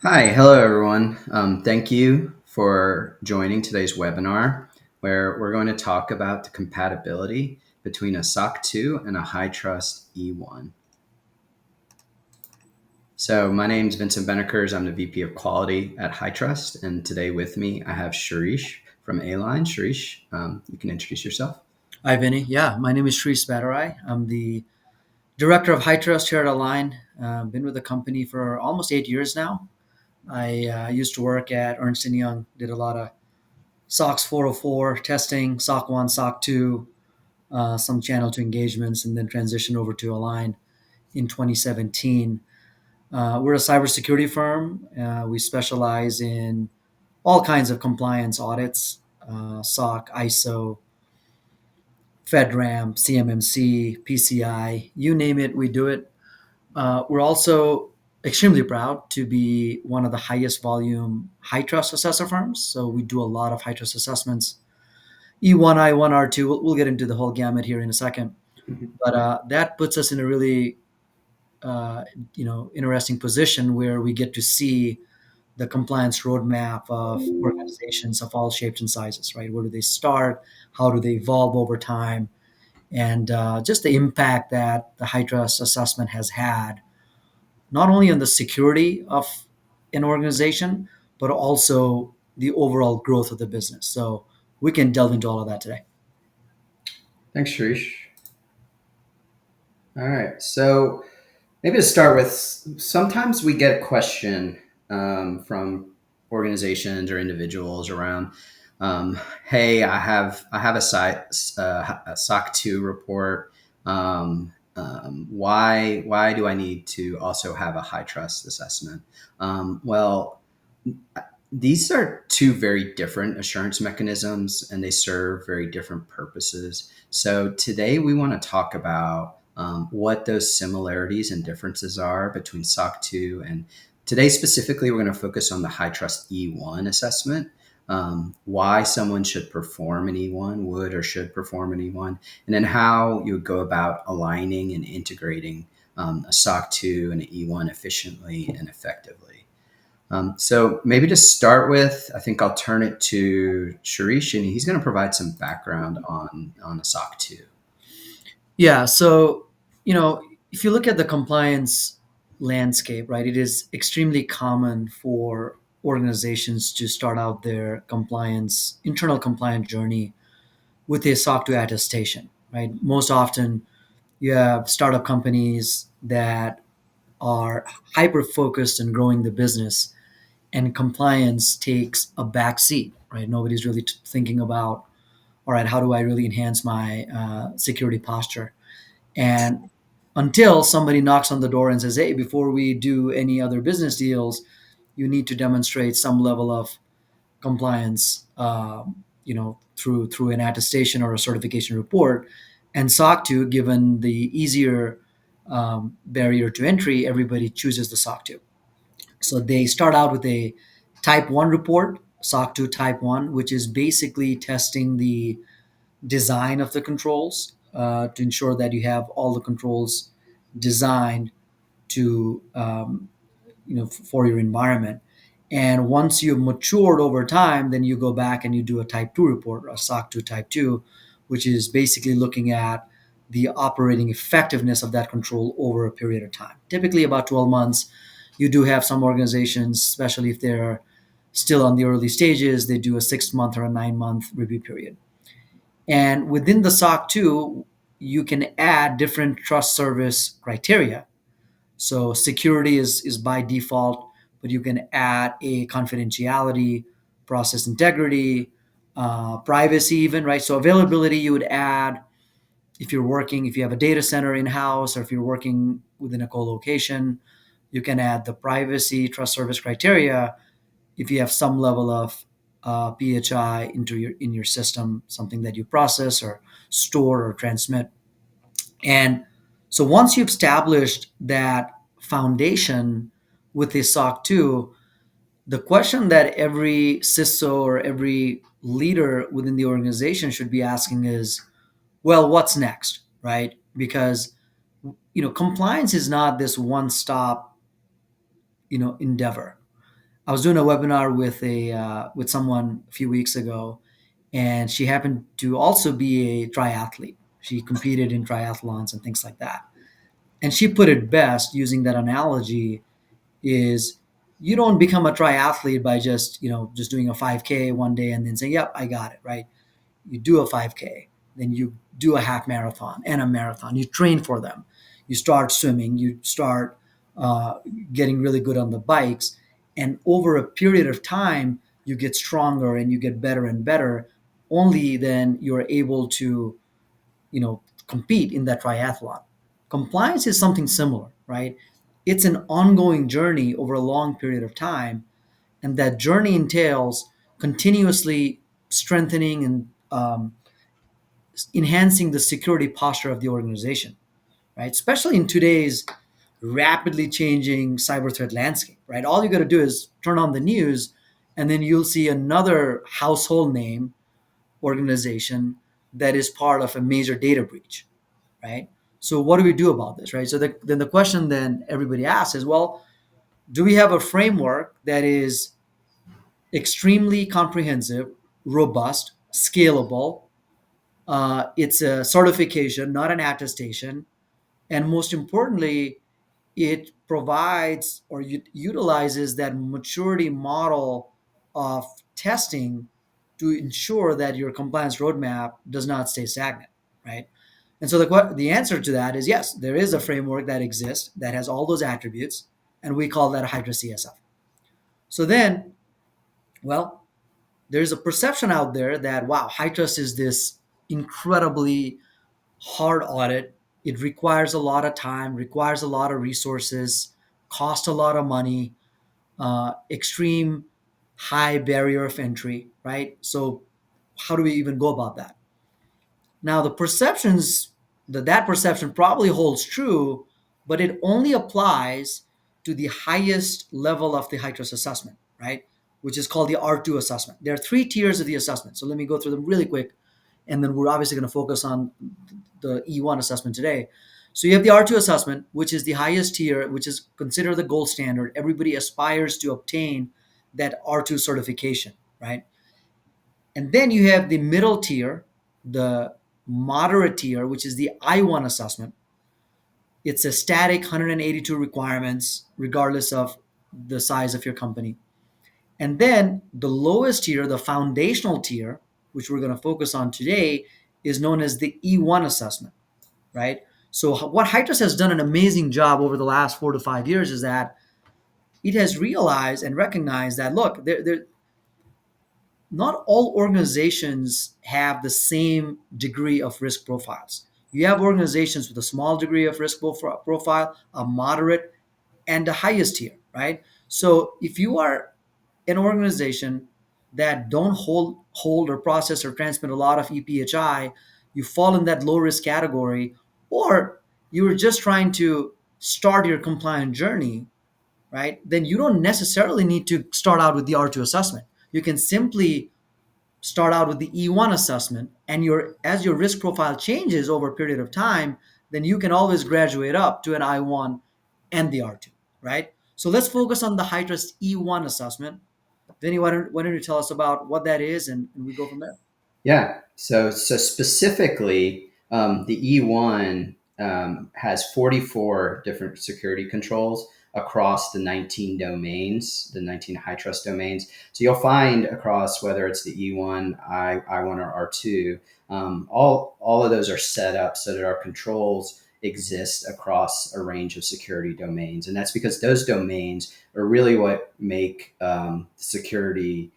Hi, hello everyone. Thank you for joining today's webinar where we're going to talk about the compatibility between a SOC 2 and a HITRUST E1. So my name is Vincent Benekers. I'm the VP of Quality at HITRUST, and today with me I have Sharish from A-Line. Sharish, you can introduce yourself. Hi, Vinny. Yeah, my name is Sri Spadarai. I'm the director of HITRUST here at Align. Been with the company for almost 8 years now. I used to work at Ernst& Young, did a lot of SOX 404 testing, SOC 1, SOC 2, some channel to engagements, and then transitioned over to Align in 2017. We're a cybersecurity firm. We specialize in all kinds of compliance audits, SOC, ISO, FedRAMP, CMMC, PCI, you name it, we do it. We're also extremely proud to be one of the highest volume high trust assessor firms. So we do a lot of high trust assessments. E1, I1, R2, we'll get into the whole gamut here in a second. Mhm. But that puts us in a really interesting position where we get to see the compliance roadmap of organizations of all shapes and sizes, right? Where do they start? How do they evolve over time? And just the impact that the high trust assessment has had, not only on the security of an organization, but also the overall growth of the business. So we can delve into all of that today. Thanks, Sharish. All right, so maybe to start with, sometimes we get a question from organizations or individuals around, "Hey, I have a SOC 2 report. Why do I need to also have a high trust assessment?" Well, these are two very different assurance mechanisms, and they serve very different purposes. So today we want to talk about what those similarities and differences are between SOC 2 and today specifically we're going to focus on the high trust E1 assessment, why someone should perform an E1, would or should perform an E1, and then how you would go about aligning and integrating a SOC 2 and an E1 efficiently and effectively. So maybe to start with, I think I'll turn it to Sharish, and he's going to provide some background on the SOC 2. Yeah. So, if you look at the compliance landscape, right, it is extremely common for organizations to start out their internal compliance journey with a SOC 2 attestation, right? Most often, you have startup companies that are hyper focused on growing the business, and compliance takes a back seat, right? Nobody's really thinking about, all right, how do I really enhance my security posture? And until somebody knocks on the door and says, hey, before we do any other business deals, you need to demonstrate some level of compliance, through an attestation or a certification report. And SOC 2, given the easier barrier to entry, everybody chooses the SOC 2. So they start out with a type 1 report, SOC 2 type 1, which is basically testing the design of the controls to ensure that you have all the controls designed to for your environment. And once you've matured over time, then you go back and you do a type 2 report, a SOC 2 type 2, which is basically looking at the operating effectiveness of that control over a period of time, typically about 12 months. You do have some organizations, especially if they're still on the early stages, they do a 6 month or a 9 month review period. And within the SOC 2, you can add different trust service criteria. So security is by default, but you can add a confidentiality, process integrity, privacy, even, right? So availability, you would add if you have a data center in house or if you're working within a co-location, you can add the privacy trust service criteria if you have some level of PHI in your system, something that you process or store or transmit. And so once you've established that foundation with the SOC 2, the question that every CISO or every leader within the organization should be asking is, well, what's next, right? Because compliance is not this one stop endeavor. I was doing a webinar with someone a few weeks ago, and she happened to also be a triathlete. She competed in triathlons and things like that. And she put it best using that analogy is you don't become a triathlete by just doing a 5K one day and then saying, "Yep, I got it," right? You do a 5K, then you do a half marathon and a marathon. You train for them. You start swimming. You start uh, getting really good on the bikes, and over a period of time, you get stronger and you get better and better. Only then you're able to compete in that triathlon. Compliance is something similar, right? It's an ongoing journey over a long period of time, and that journey entails continuously strengthening and enhancing the security posture of the organization, right? Especially in today's rapidly changing cyber threat landscape, right? All you got to do is turn on the news, and then you'll see another household name organization that is part of a major data breach, right? So what do we do about this, right? So then the question then everybody asks is, well, do we have a framework that is extremely comprehensive, robust, scalable? It's a certification, not an attestation. And most importantly, it provides or utilizes that maturity model of testing to ensure that your compliance roadmap does not stay stagnant, right? And so the answer to that is yes, there is a framework that exists that has all those attributes, and we call that a Hydra CSF. So then, well, there's a perception out there that, wow, HITRUST is this incredibly hard audit. It requires a lot of time, requires a lot of resources, cost a lot of money, extreme high barrier of entry, right? So how do we even go about that? Now, that perception probably holds true, but it only applies to the highest level of the HITRUST assessment, right? Which is called the R2 assessment. There are three tiers of the assessment. So let me go through them really quick. And then we're obviously going to focus on the E1 assessment today. So you have the R2 assessment, which is the highest tier, which is considered the gold standard. Everybody aspires to obtain that R2 certification, right? And then you have the middle tier, the moderate tier, which is the I1 assessment. It's a static 182 requirements, regardless of the size of your company. And then the lowest tier, the foundational tier, which we're going to focus on today, is known as the E1 assessment, right? So what Hydrus has done an amazing job over the last 4 to 5 years is that it has realized and recognized that, look, not all organizations have the same degree of risk profiles. You have organizations with a small degree of risk profile, a moderate, and the highest tier, right? So if you are an organization that don't hold or process or transmit a lot of EPHI, you fall in that low risk category, or you're just trying to start your compliant journey, right? Then you don't necessarily need to start out with the R2 assessment. You can simply start out with the E1 assessment, and as your risk profile changes over a period of time, then you can always graduate up to an I1 and the R2, right? So let's focus on the HITRUST E1 assessment. Vinny, why don't you tell us about what that is, and we go from there. Yeah. So specifically, the E1 has 44 different security controls across the 19 domains, the 19 high trust domains. So you'll find across whether it's the E1, I1, or R2, all of those are set up so that our controls exist across a range of security domains, and that's because those domains are really what make security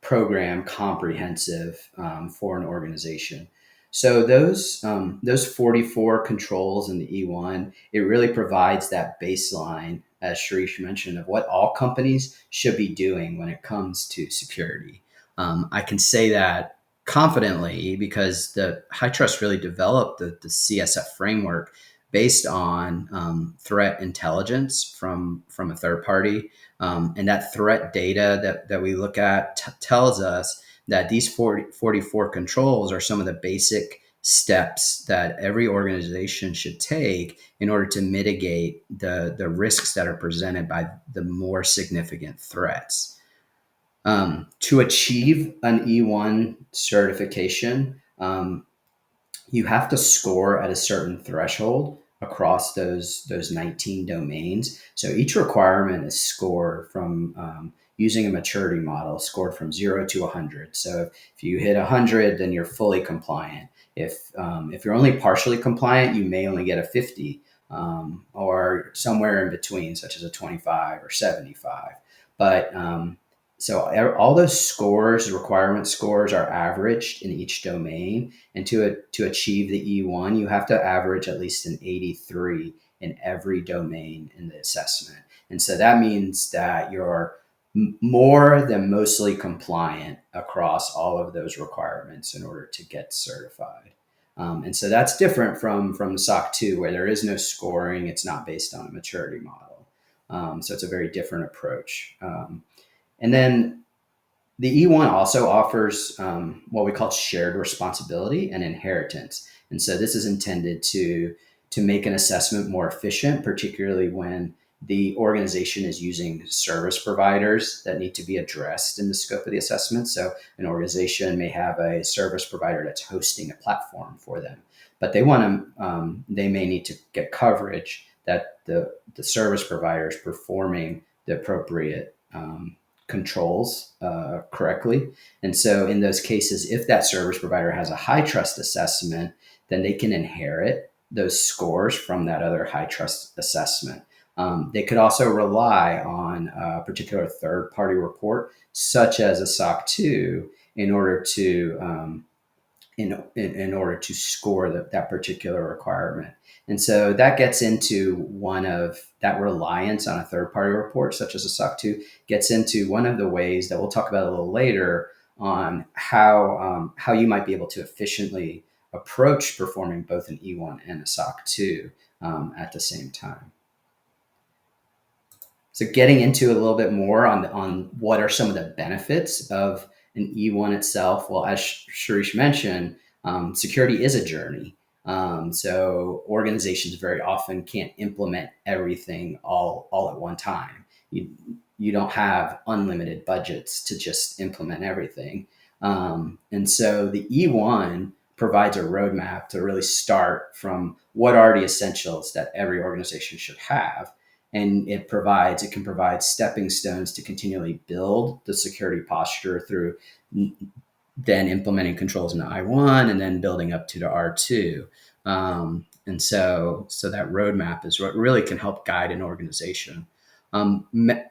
program comprehensive for an organization. So those 44 controls in the E1, it really provides that baseline, as Sharish mentioned, of what all companies should be doing when it comes to security. I can say that confidently because the High Trust really developed the CSF framework based on threat intelligence from a third party, and that threat data that we look at tells us that these 44 controls are some of the basic steps that every organization should take in order to mitigate the risks that are presented by the more significant threats. To achieve an E1 certification, you have to score at a certain threshold across those 19 domains. So each requirement is scored from using a maturity model, scored from 0 to 100. So if you hit 100, then you're fully compliant. If you're only partially compliant, you may only get a 50 or somewhere in between, such as a 25 or 75. But so all those scores, requirement scores, are averaged in each domain. And to achieve the E1, you have to average at least an 83 in every domain in the assessment. And so that means that you're more than mostly compliant across all of those requirements in order to get certified. And so that's different from SOC 2, where there is no scoring. It's not based on a maturity model. So it's a very different approach. And then the E1 also offers what we call shared responsibility and inheritance. And so this is intended to make an assessment more efficient, particularly when the organization is using service providers that need to be addressed in the scope of the assessment. So an organization may have a service provider that's hosting a platform for them, but they may need to get coverage that the service provider is performing the appropriate controls correctly. And so in those cases, if that service provider has a HITRUST assessment, then they can inherit those scores from that other HITRUST assessment. They could also rely on a particular third-party report, such as a SOC 2, in order to in order to score that particular requirement. And so that gets into one of that reliance on a third party report, such as a SOC 2, gets into one of the ways that we'll talk about a little later on how you might be able to efficiently approach performing both an E1 and a SOC 2 at the same time. So getting into a little bit more on what are some of the benefits of an E1 itself. Well, as Sharish mentioned, security is a journey. So organizations very often can't implement everything all at one time. You don't have unlimited budgets to just implement everything. And so the E1 provides a roadmap to really start from what are the essentials that every organization should have. And it can provide stepping stones to continually build the security posture through then implementing controls in the I1 and then building up to the R2. And so that roadmap is what really can help guide an organization.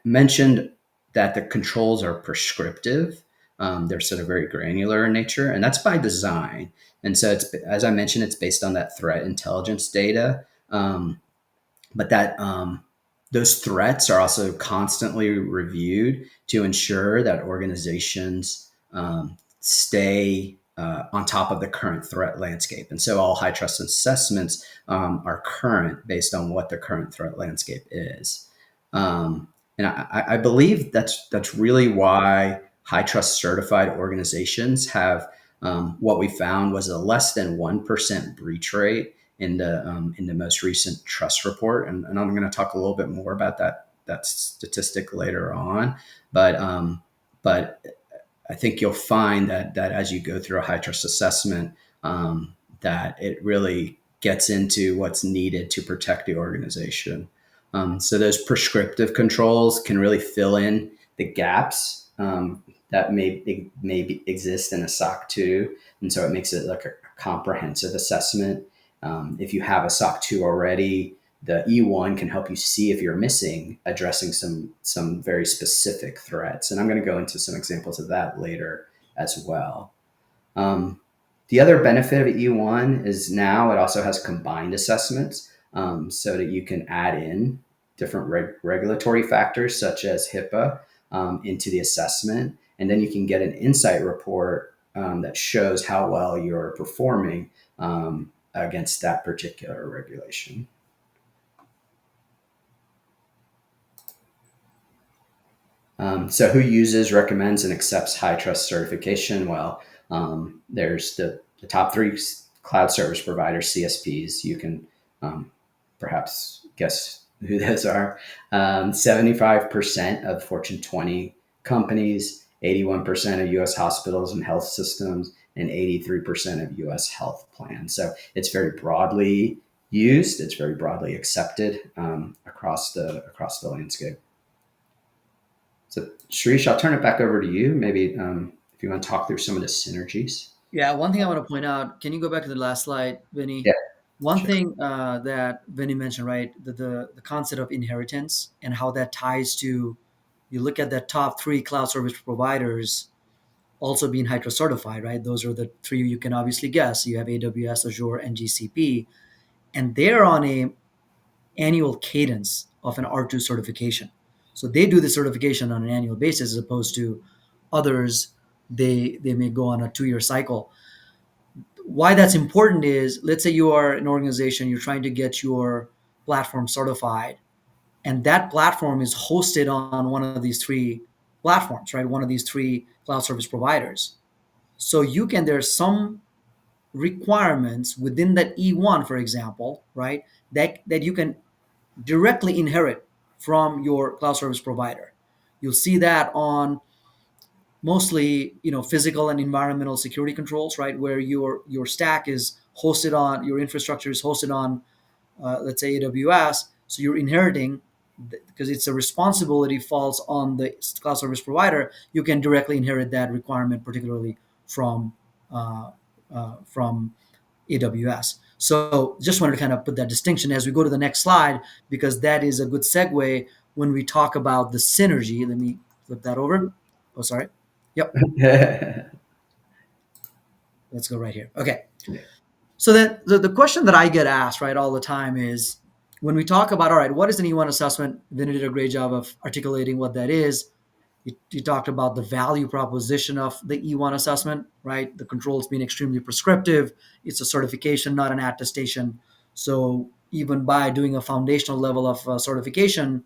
Mentioned that the controls are prescriptive. They're sort of very granular in nature, and that's by design. And so it's, as I mentioned, it's based on that threat intelligence data. But that those threats are also constantly reviewed to ensure that organizations stay on top of the current threat landscape. And so all HITRUST assessments are current based on what the current threat landscape is. And I believe that's really why HITRUST certified organizations have what we found was a less than 1% breach rate in the most recent trust report, and I'm going to talk a little bit more about that statistic later on. But I think you'll find that as you go through a HITRUST assessment, that it really gets into what's needed to protect the organization. So those prescriptive controls can really fill in the gaps that may exist in a SOC 2, and so it makes it like a comprehensive assessment. If you have a SOC 2 already, the E1 can help you see if you're missing, addressing some very specific threats. And I'm going to go into some examples of that later as well. The other benefit of E1 is now it also has combined assessments, so that you can add in different regulatory factors such as HIPAA into the assessment. And then you can get an insight report that shows how well you're performing against that particular regulation. So who uses, recommends, and accepts HITRUST certification? Well, there's the top three cloud service providers, CSPs. You can um, perhaps guess who those are. 75% of Fortune 20 companies, 81% of US hospitals and health systems, and 83% of US health plans. So it's very broadly used. It's very broadly accepted across the landscape. So, Sharish, I'll turn it back over to you. Maybe if you want to talk through some of the synergies. Yeah, one thing I want to point out, can you go back to the last slide, Vinny? Yeah, One sure. thing that Vinny mentioned, right, the concept of inheritance and how that ties to, you look at the top three cloud service providers also being HITRUST certified, right? Those are the three you can obviously guess. You have AWS, Azure, and GCP, and they're on a annual cadence of an R2 certification. So they do the certification on an annual basis as opposed to others, they may go on a 2-year cycle. Why that's important is, let's say you are an organization, you're trying to get your platform certified, and that platform is hosted on one of these three platforms, right? One of these three cloud service providers. So you can, there's some requirements within that E1, for example, right? That you can directly inherit from your cloud service provider. You'll see that on mostly, physical and environmental security controls, right, where your stack is hosted on, your infrastructure is hosted on, let's say AWS. So you're inheriting, because it's a responsibility falls on the cloud service provider. You can directly inherit that requirement, particularly from from AWS. So just wanted to kind of put that distinction as we go to the next slide, because that is a good segue when we talk about the synergy. Let me flip that over. Oh, sorry. Yep. Let's go right here. Okay. So then the question that I get asked, right, all the time is, when we talk about, all right, what is an E1 assessment? Vinny did a great job of articulating what that is. You talked about the value proposition of the E1 assessment, right? The controls being extremely prescriptive. It's a certification, not an attestation. So even by doing a foundational level of certification,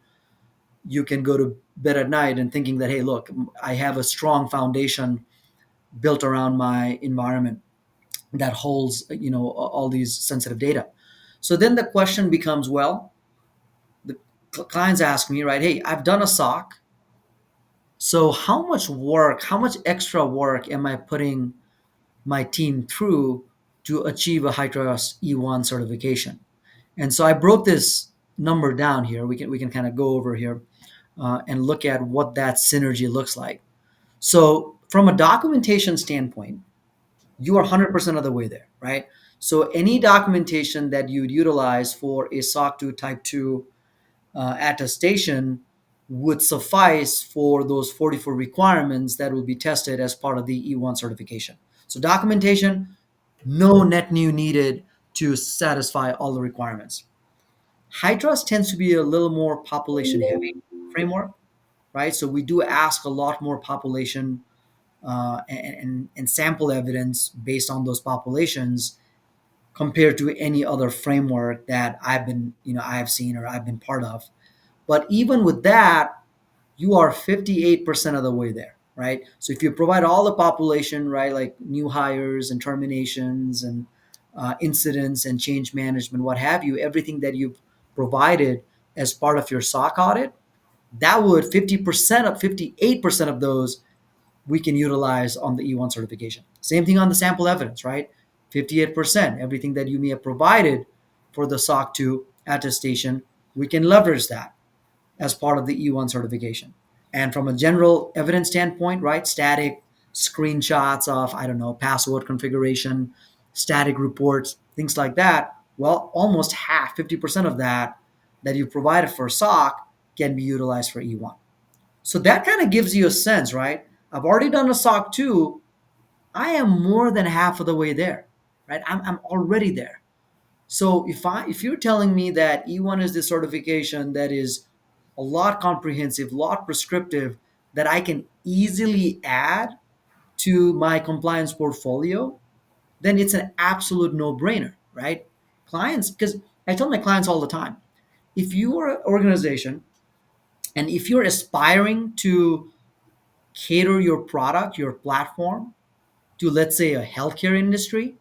you can go to bed at night and thinking that, hey, look, I have a strong foundation built around my environment that holds, all these sensitive data. So then the question becomes, well, the clients ask me, right, hey, I've done a SOC. So how much work, how much extra work am I putting my team through to achieve a HITRUST E1 certification? And so I broke this number down here. We can kind of go over here and look at what that synergy looks like. So from a documentation standpoint, you are 100% of the way there, right? So any documentation that you'd utilize for a SOC 2 Type 2 attestation would suffice for those 44 requirements that will be tested as part of the E1 certification. So documentation, no net new needed to satisfy all the requirements. HITRUST tends to be a little more population heavy framework, right? So we do ask a lot more population and sample evidence based on those populations compared to any other framework that I have seen or I've been part of. But even with that, you are 58% of the way there, right? So if you provide all the population, right, like new hires and terminations and incidents and change management, what have you, everything that you've provided as part of your SOC audit, that would 50% of 58% of those we can utilize on the E1 certification. Same thing on the sample evidence, right? 58%, everything that you may have provided for the SOC 2 attestation, we can leverage that as part of the E1 certification. And from a general evidence standpoint, right, static screenshots of, I don't know, password configuration, static reports, things like that, well, almost half, 50% of that you provided for SOC can be utilized for E1. So that kind of gives you a sense, right? I've already done a SOC 2. I am more than half of the way there, right? I'm already there. So if you're telling me that E1 is the certification that is a lot comprehensive, lot prescriptive, that I can easily add to my compliance portfolio, then it's an absolute no-brainer, right? Clients, because I tell my clients all the time, if you are an organization and if you're aspiring to cater your product, your platform to, let's say, a healthcare industry,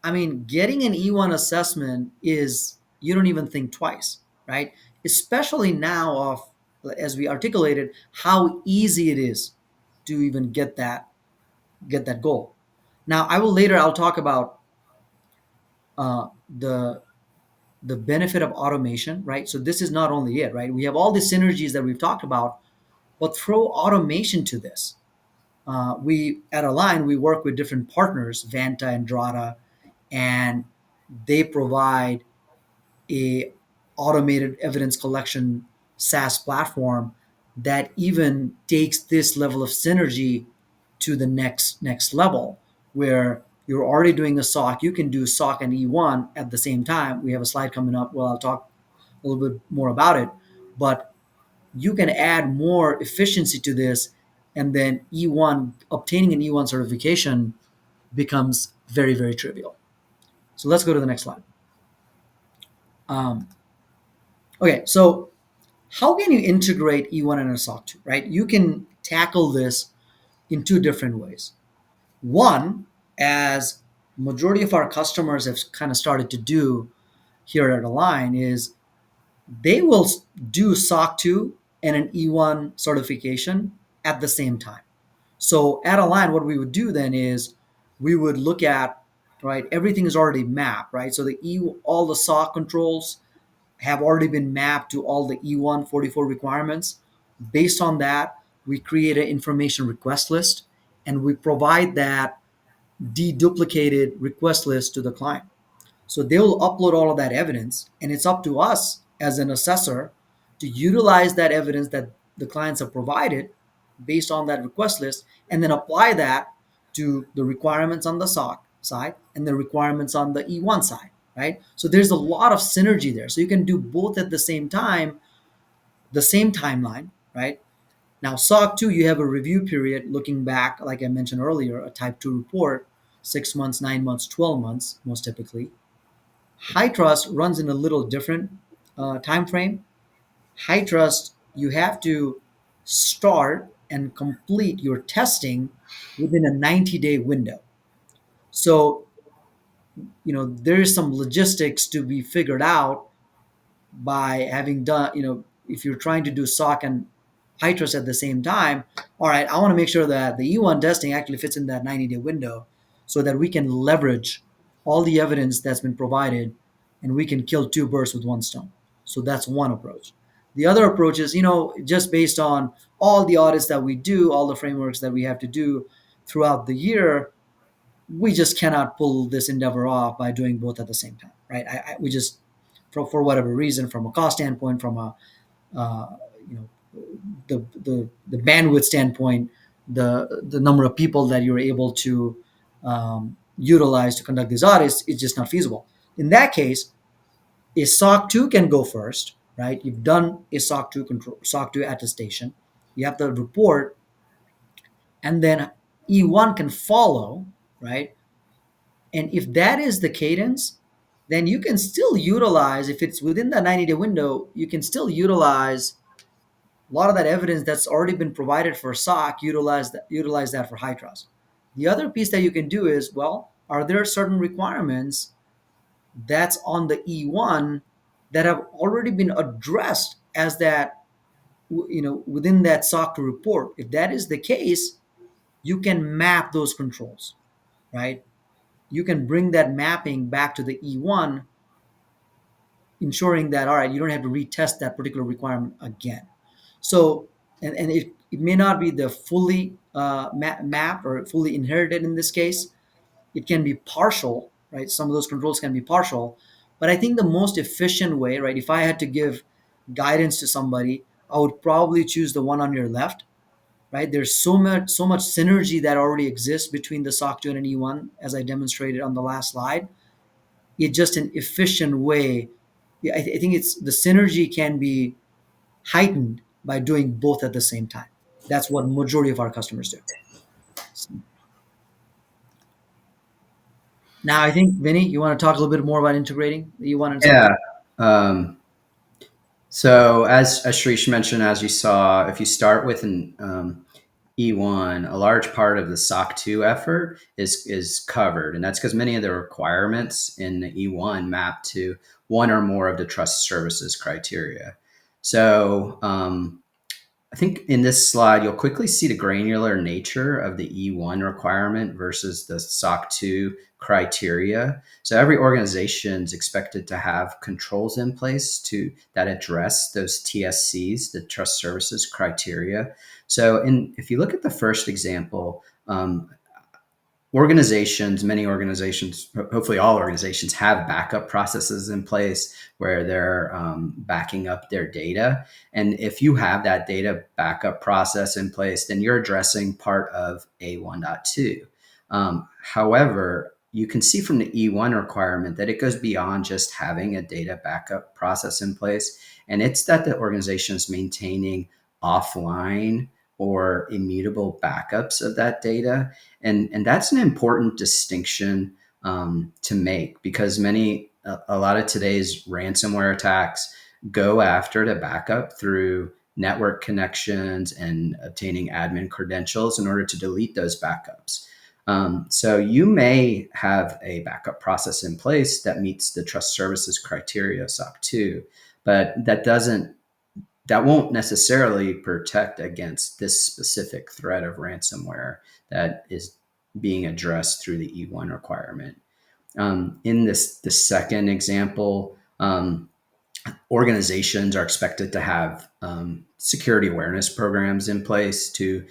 I mean, getting an E1 assessment is, you don't even think twice, right? Especially now, of, as we articulated, how easy it is to even get that goal. Now, I'll talk about uh, the the benefit of automation, right? So this is not only it, right? We have all the synergies that we've talked about, but throw automation to this. We at Align, we work with different partners, Vanta and Drata, and they provide a automated evidence collection SaaS platform that even takes this level of synergy to the next level, where you're already doing a SOC, you can do SOC and E1 at the same time. We have a slide coming up. Well, I'll talk a little bit more about it, but you can add more efficiency to this, and then E1, obtaining an E1 certification becomes very, very trivial. So let's go to the next slide. Um, okay, so how can you integrate E1 and a SOC 2, right? You can tackle this in two different ways. One, as majority of our customers have kind of started to do here at Align, is they will do SOC 2 and an E1 certification at the same time. So at Align, what we would do then is we would look at, right, everything is already mapped, right? So all the SOC controls have already been mapped to all the E1 44 requirements. Based on that, we create an information request list, and we provide that deduplicated request list to the client. So they will upload all of that evidence, and it's up to us as an assessor to utilize that evidence that the clients have provided based on that request list, and then apply that to the requirements on the SOC side and the requirements on the E1 side, right? So there's a lot of synergy there. So you can do both at the same time, the same timeline, right? Now, SOC 2, you have a review period looking back, like I mentioned earlier, a type 2 report, 6 months, 9 months, 12 months, most typically. HITRUST runs in a little different time frame. HITRUST, you have to start and complete your testing within a 90-day window. So, there is some logistics to be figured out by having done, if you're trying to do SOC and HITRUST at the same time. All right, I want to make sure that the E1 testing actually fits in that 90-day window so that we can leverage all the evidence that's been provided, and we can kill two birds with one stone. So that's one approach. The other approach is, just based on all the audits that we do, all the frameworks that we have to do throughout the year, we just cannot pull this endeavor off by doing both at the same time, right? We just, for whatever reason, from a cost standpoint, from a uh, you know the bandwidth standpoint, the number of people that you're able to utilize to conduct these audits is just not feasible. In that case, a SOC 2 can go first, right? You've done a SOC 2 control, SOC 2 attestation, you have the report, and then E1 can follow, right? And if that is the cadence, then you can still utilize, if it's within that 90-day window, you can still utilize a lot of that evidence that's already been provided for SOC, utilize that for HITRUST. The other piece that you can do is, well, are there certain requirements that's on the E1 that have already been addressed as that, within that SOC report? If that is the case, you can map those controls, right? You can bring that mapping back to the E1, ensuring that, all right, you don't have to retest that particular requirement again. So, and it may not be the fully mapped or fully inherited in this case. It can be partial, right? Some of those controls can be partial. But I think the most efficient way, right, if I had to give guidance to somebody, I would probably choose the one on your left, right? There's so much synergy that already exists between the SOC 2 and an E1, as I demonstrated on the last slide. It's just an efficient way. Yeah, I think it's the synergy can be heightened by doing both at the same time. That's what majority of our customers do. Now, I think Vinny, you want to talk a little bit more about integrating the E1 and SOC 2? Yeah. Um, so as Shrish mentioned, as you saw, if you start with an E1, a large part of the SOC 2 effort is covered. And that's because many of the requirements in the E1 map to one or more of the trust services criteria. So I think in this slide, you'll quickly see the granular nature of the E1 requirement versus the SOC 2 criteria. So every organization is expected to have controls in place that address those TSCs, the trust services criteria. So if you look at the first example, many organizations, hopefully all organizations, have backup processes in place where they're backing up their data. And if you have that data backup process in place, then you're addressing part of A1.2. However, you can see from the E1 requirement that it goes beyond just having a data backup process in place. And it's that the organization is maintaining offline or immutable backups of that data. And that's an important distinction to make, because a lot of today's ransomware attacks go after the backup through network connections and obtaining admin credentials in order to delete those backups. So you may have a backup process in place that meets the trust services criteria SOC 2, but that won't necessarily protect against this specific threat of ransomware that is being addressed through the E1 requirement. In the second example, organizations are expected to have security awareness programs in place to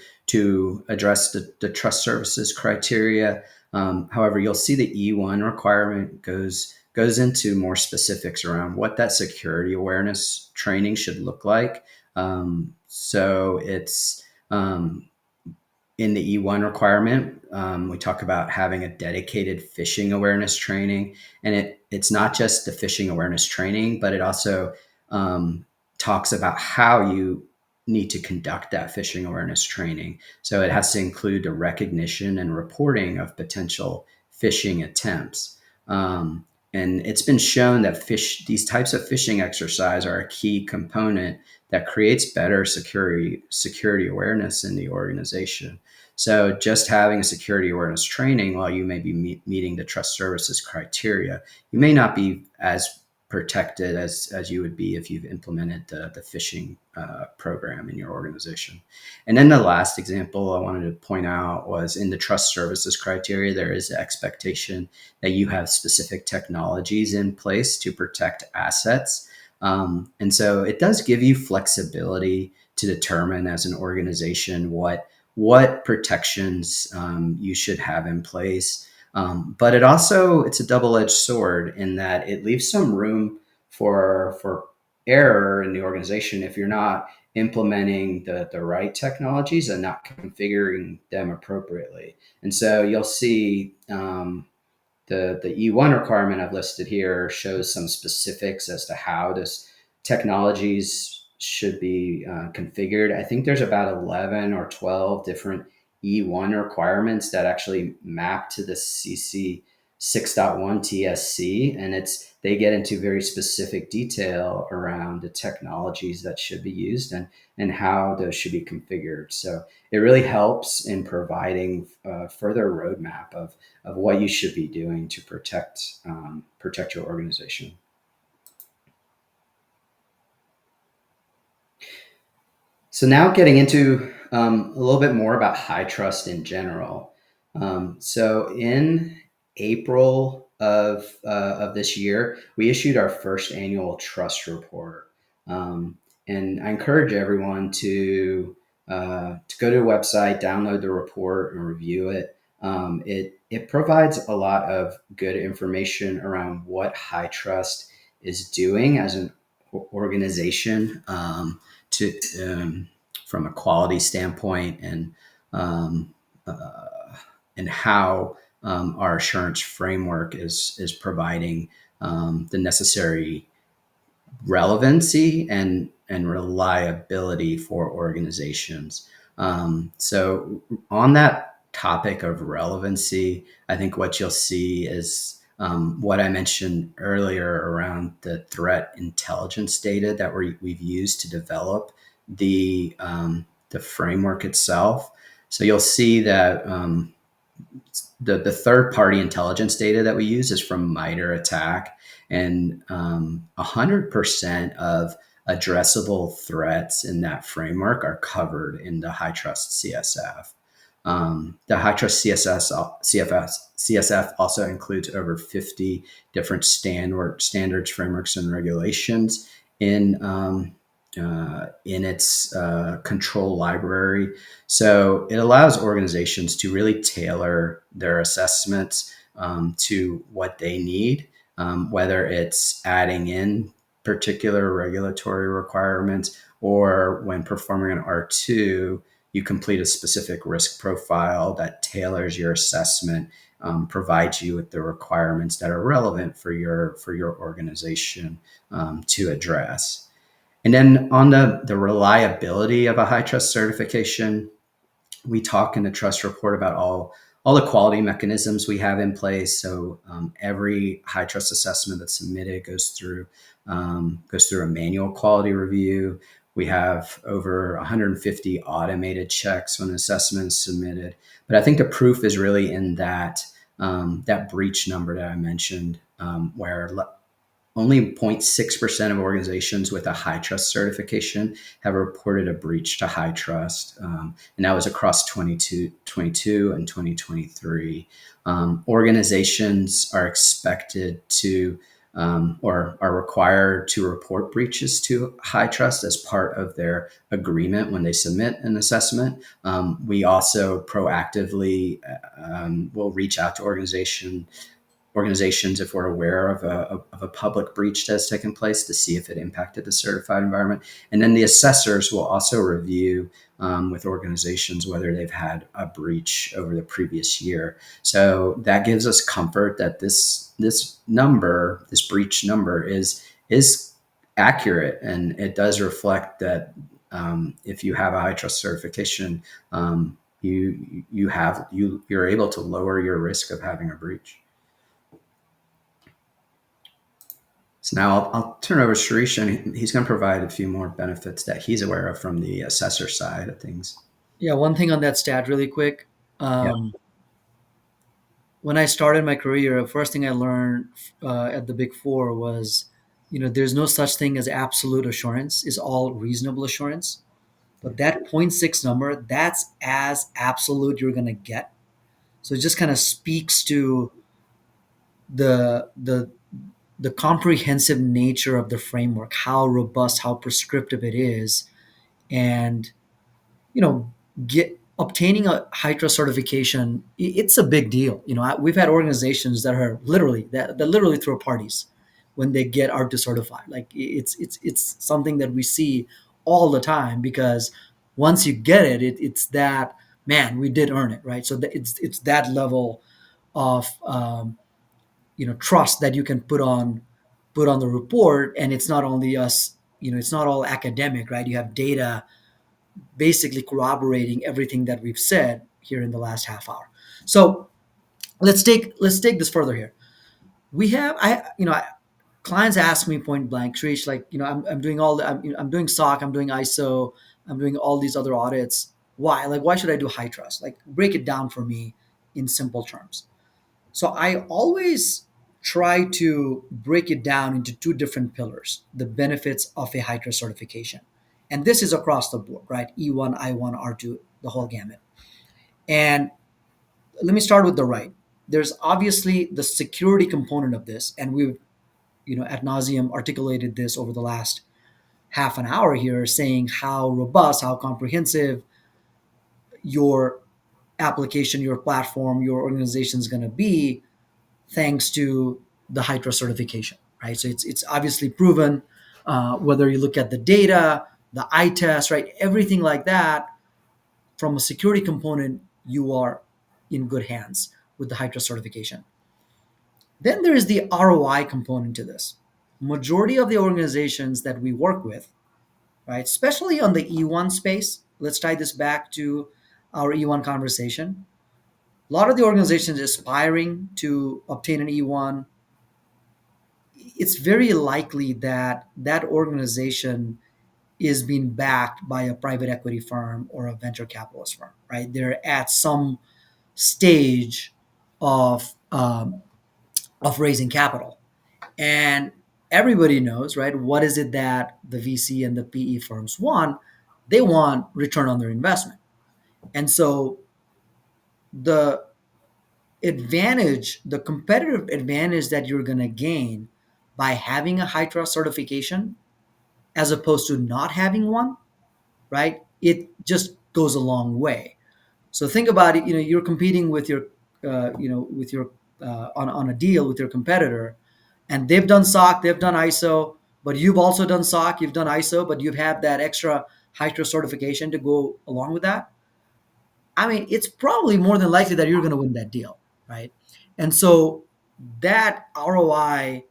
address the trust services criteria. However, you'll see the E1 requirement goes into more specifics around what that security awareness training should look like. So it's in the E1 requirement, we talk about having a dedicated phishing awareness training, and it's not just the phishing awareness training, but it also talks about how you need to conduct that phishing awareness training. So it has to include the recognition and reporting of potential phishing attempts. And it's been shown that these types of phishing exercise are a key component that creates better security awareness in the organization. So just having a security awareness training while you may be meeting the trust services criteria, you may not be as protected as you would be if you've implemented the phishing program in your organization. And then the last example I wanted to point out was in the trust services criteria, there is the expectation that you have specific technologies in place to protect assets. And so it does give you flexibility to determine as an organization what protections you should have in place. But it's a double-edged sword in that it leaves some room for error in the organization if you're not implementing the right technologies and not configuring them appropriately. And so you'll see the E1 requirement I've listed here shows some specifics as to how this technologies should be configured. I think there's about 11 or 12 different E1 requirements that actually map to the CC 6.1 TSC, and they get into very specific detail around the technologies that should be used and how those should be configured. So it really helps in providing a further roadmap of what you should be doing to protect your organization. So now getting into a little bit more about HITRUST in general. So in April of this year, we issued our first annual trust report. And I encourage everyone to go to the website, download the report, and review it. It provides a lot of good information around what HITRUST is doing as an organization to from a quality standpoint um, uh, and how our assurance framework is providing the necessary relevancy and reliability for organizations. So on that topic of relevancy, I think what you'll see is what I mentioned earlier around the threat intelligence data that we've used to develop the framework itself. So you'll see that the third party intelligence data that we use is from MITRE ATT&CK, and 100% of addressable threats in that framework are covered in the HITRUST CSF. The HITRUST CSF also includes over 50 different standards, frameworks, and regulations in in its control library. So it allows organizations to really tailor their assessments to what they need, whether it's adding in particular regulatory requirements, or when performing an R2, you complete a specific risk profile that tailors your assessment, provides you with the requirements that are relevant for your organization to address. And then on the reliability of a HITRUST certification, we talk in the trust report about all the quality mechanisms we have in place. So every HITRUST assessment that's submitted goes through a manual quality review. We have over 150 automated checks when an assessment is submitted. But I think the proof is really in that breach number that I mentioned, where only 0.6% of organizations with a HITRUST certification have reported a breach to HITRUST, and that was across 2022 and 2023. Organizations are expected to or are required to report breaches to HITRUST as part of their agreement when they submit an assessment. We also proactively will reach out to organizations if we're aware of a public breach that has taken place to see if it impacted the certified environment. And then the assessors will also review with organizations whether they've had a breach over the previous year. So that gives us comfort that this breach number is accurate, and it does reflect that if you have a HITRUST certification, you're able to lower your risk of having a breach. So now I'll turn over to Sharish, and he's going to provide a few more benefits that he's aware of from the assessor side of things. Yeah, one thing on that stat, really quick. Yeah. When I started my career, the first thing I learned at the Big Four was, there's no such thing as absolute assurance. It's all reasonable assurance. But that zero point 0.6 number, that's as absolute you're going to get. So it just kind of speaks to the the the comprehensive nature of the framework, how robust, how prescriptive it is, and you know, get obtaining a HITRUST certification. It's a big deal. We've had organizations that are literally that literally throw parties when they get R2 certified. Like it's something that we see all the time, because once you get it, it's that, man, we did earn it, right? So it's that level of trust that you can put on the report. And it's not only us, it's not all academic, right? You have data basically corroborating everything that we've said here in the last half hour. So let's take this further here. We have clients ask me point blank, Trish, like, I'm doing all the, I'm doing SOC, I'm doing ISO, I'm doing all these other audits. Why should I do HITRUST? Like, break it down for me in simple terms. So I always try to break it down into two different pillars: the benefits of a HITRUST certification. And this is across the board, right? E1, I1, R2, the whole gamut. And let me start with the right. There's obviously the security component of this, and we've, ad nauseum articulated this over the last half an hour here, saying how robust, how comprehensive your application, your platform, your organization is going to be, thanks to the HITRUST certification, right? So it's obviously proven, whether you look at the data, the eye test, right? Everything like that, from a security component, you are in good hands with the HITRUST certification. Then there is the ROI component to this. Majority of the organizations that we work with, right, especially on the E1 space, let's tie this back to our E1 conversation. A lot of the organizations aspiring to obtain an E1, it's very likely that that organization is being backed by a private equity firm or a venture capitalist firm, right? They're at some stage of raising capital, and everybody knows, right? What is it that the VC and the PE firms want? They want return on their investment, and so the the competitive advantage that you're going to gain by having a high trust certification as opposed to not having one, right? It just goes a long way. So think about it. You're competing with your, with your on a deal with your competitor, and they've done SOC, they've done ISO, but you've also done SOC, you've done ISO, but you've had that extra HITRUST certification to go along with that. I mean, it's probably more than likely that you're going to win that deal, right? And so that ROI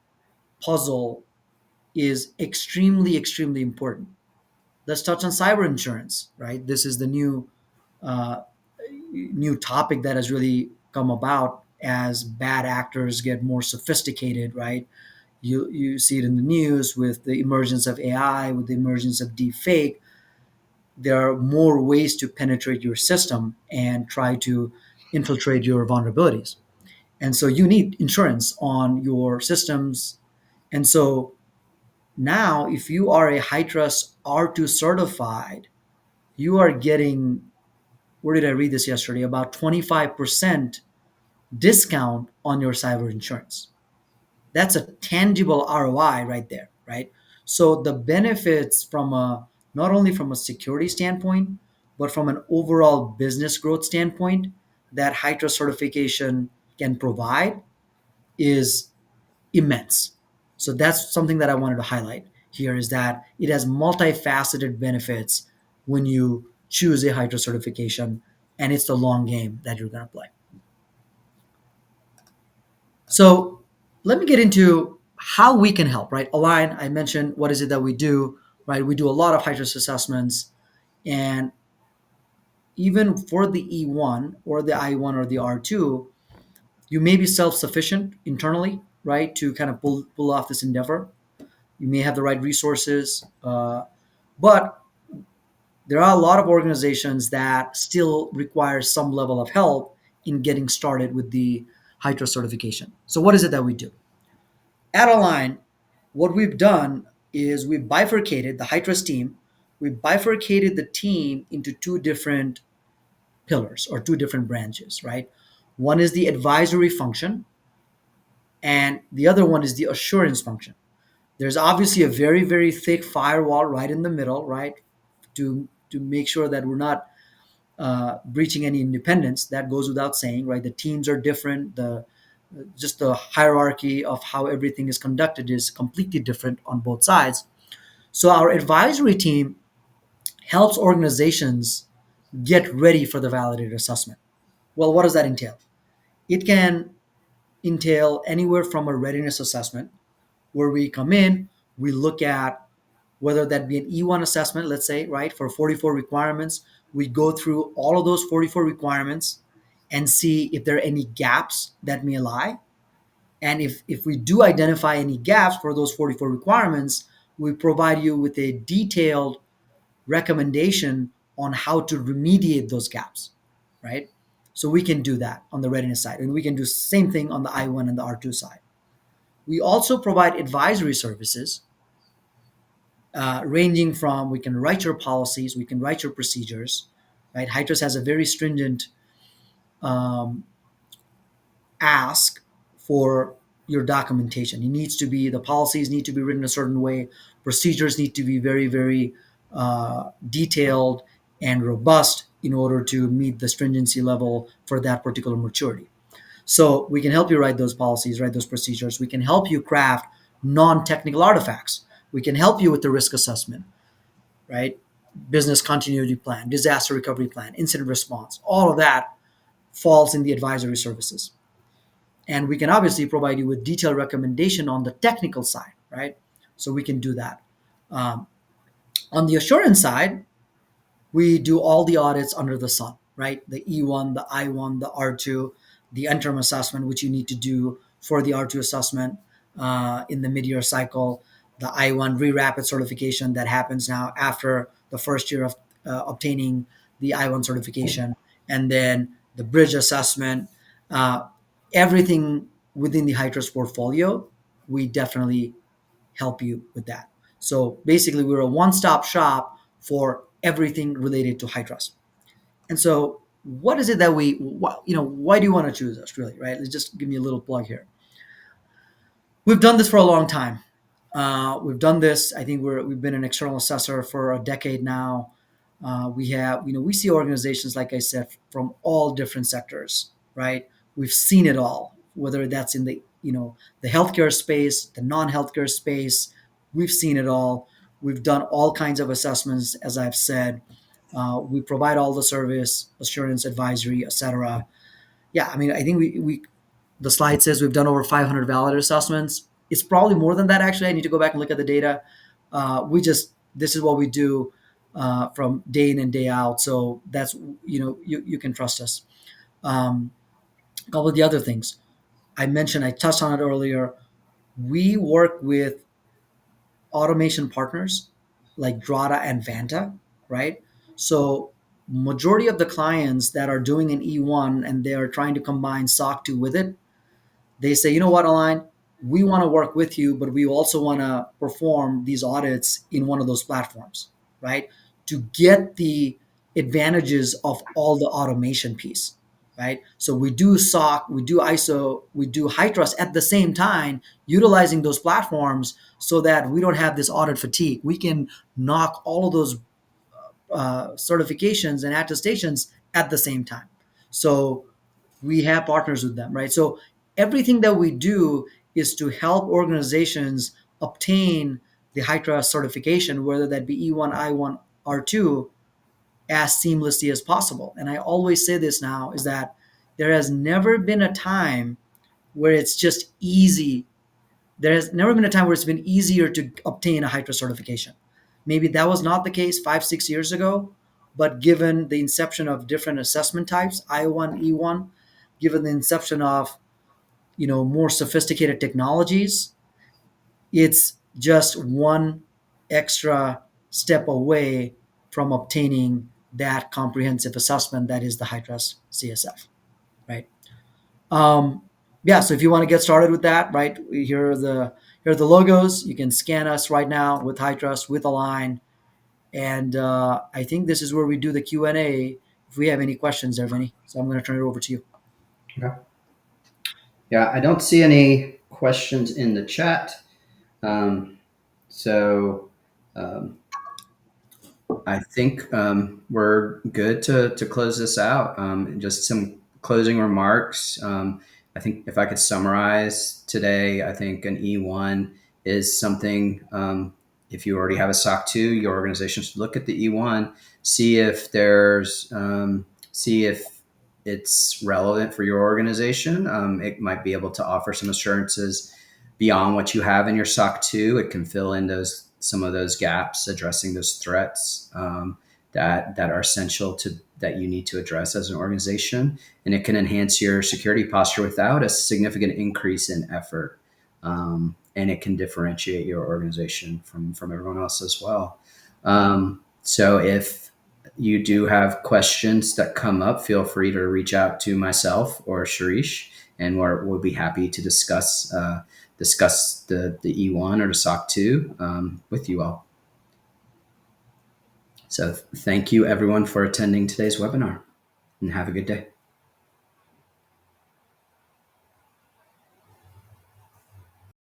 puzzle is extremely, extremely important. Let's touch on cyber insurance, right? This is the uh, new topic that has really come about as bad actors get more sophisticated, right? You see it in the news with the emergence of AI, with the emergence of deep fake. There are more ways to penetrate your system and try to infiltrate your vulnerabilities. And so you need insurance on your systems. And so now, if you are a high trust R2 certified, you are getting, where did I read this yesterday? About 25% discount on your cyber insurance. That's a tangible ROI right there, right? So the benefits from a, not only from a security standpoint, but from an overall business growth standpoint that high trust certification can provide is immense. So that's something that I wanted to highlight here, is that it has multifaceted benefits when you choose a high trust certification, and it's the long game that you're going to play. So let me get into how we can help, right? Align, I mentioned what is it that we do, right? We do a lot of high trust assessments, and even for the E1 or the I1 or the R2, you may be self-sufficient internally, right, to kind of pull off this endeavor. You may have the right resources, but there are a lot of organizations that still require some level of help in getting started with the high trust certification. So what is it that we do? At Align, what we've done is we've bifurcated the high trust team. We bifurcated the team into two different pillars or two different branches, right? One is the advisory function, and the other one is the assurance function. There's obviously a very, very thick firewall right in the middle, right? To make sure that we're not breaching any independence. That goes without saying, right? The teams are different. The just the hierarchy of how everything is conducted is completely different on both sides. So our advisory team helps organizations get ready for the validated assessment. Well, what does that entail? It can entail anywhere from a readiness assessment where we come in, we look at whether that be an E1 assessment, let's say, right, for 44 requirements. We go through all of those 44 requirements and see if there are any gaps that may lie. And if we do identify any gaps for those 44 requirements, we provide you with a detailed recommendation on how to remediate those gaps, right? So we can do that on the readiness side. And we can do the same thing on the I1 and the R2 side. We also provide advisory services ranging from, we can write your policies, we can write your procedures, right? HITRUST has a very stringent um, ask for your documentation. It needs to be, the policies need to be written a certain way, procedures need to be very, very detailed and robust in order to meet the stringency level for that particular maturity. So we can help you write those policies, write those procedures. We can help you craft non-technical artifacts. We can help you with the risk assessment, right? Business continuity plan, disaster recovery plan, incident response, all of that falls in the advisory services. And we can obviously provide you with detailed recommendation on the technical side, right? So we can do that. Um, on the assurance side, we do all the audits under the sun, right? The E1, the I1, the R2, the interim assessment, which you need to do for the R2 assessment in the mid-year cycle, the I-1 re-rapid certification that happens now after the first year of obtaining the I-1 certification, and then the bridge assessment, uh, everything within the HITRUST portfolio, we definitely help you with that. So basically, we're a one-stop shop for everything related to HITRUST. And so, what is it that why do you want to choose us, really, right? Let's just give me a little plug here. We've done this for a long time. We've done this. I think we've been an external assessor for a decade now. We have, we see organizations, like I said, from all different sectors, right? We've seen it all, whether that's in the healthcare space, the non-healthcare space. We've seen it all. We've done all kinds of assessments, as I've said. We provide all the service, assurance, advisory, etc. Yeah, I mean, I think we the slide says we've done over 500 validator assessments. It's probably more than that, actually. I need to go back and look at the data. This is what we do from day in and day out. So that's, you can trust us. A couple of the other things I touched on it earlier. We work with automation partners like Drata and Vanta, right? So majority of the clients that are doing an E1 and they are trying to combine SOC 2 with it, they say, you know what, Align, we want to work with you, but we also want to perform these audits in one of those platforms, right? To get the advantages of all the automation piece, right? So we do SOC, we do ISO, we do HITRUST at the same time, utilizing those platforms so that we don't have this audit fatigue. We can knock all of those certifications and attestations at the same time. So we have partners with them, right? So everything that we do is to help organizations obtain the HITRUST certification, whether that be E1, I1, R2, as seamlessly as possible. And I always say this now is that there has never been a time where it's just easy. There has never been a time where it's been easier to obtain a HITRUST certification. Maybe that was not the case 5, 6 years ago, but given the inception of different assessment types, I1, E1, given the inception of more sophisticated technologies, it's just one extra step away from obtaining that comprehensive assessment that is the HITRUST CSF, right? Um, yeah, so if you want to get started with that, right, here are the logos. You can scan us right now with HITRUST, with Align, and I think this is where we do the Q&A. If we have any questions there, Vinny, so I'm going to turn it over to you. Okay. Yeah, I don't see any questions in the chat. So um, I think we're good to close this out. Just some closing remarks. I think if I could summarize today, I think an E1 is something, if you already have a SOC 2, your organization should look at the E1, see if it's relevant for your organization. It might be able to offer some assurances beyond what you have in your SOC 2. It can fill in some of those gaps, addressing those threats that are essential to that you need to address as an organization, and it can enhance your security posture without a significant increase in effort, and it can differentiate your organization from everyone else as well. So if you do have questions that come up, feel free to reach out to myself or Sharish, and we'll be happy to discuss the E1 or the SOC 2 with you all. So thank you everyone for attending today's webinar, and have a good day.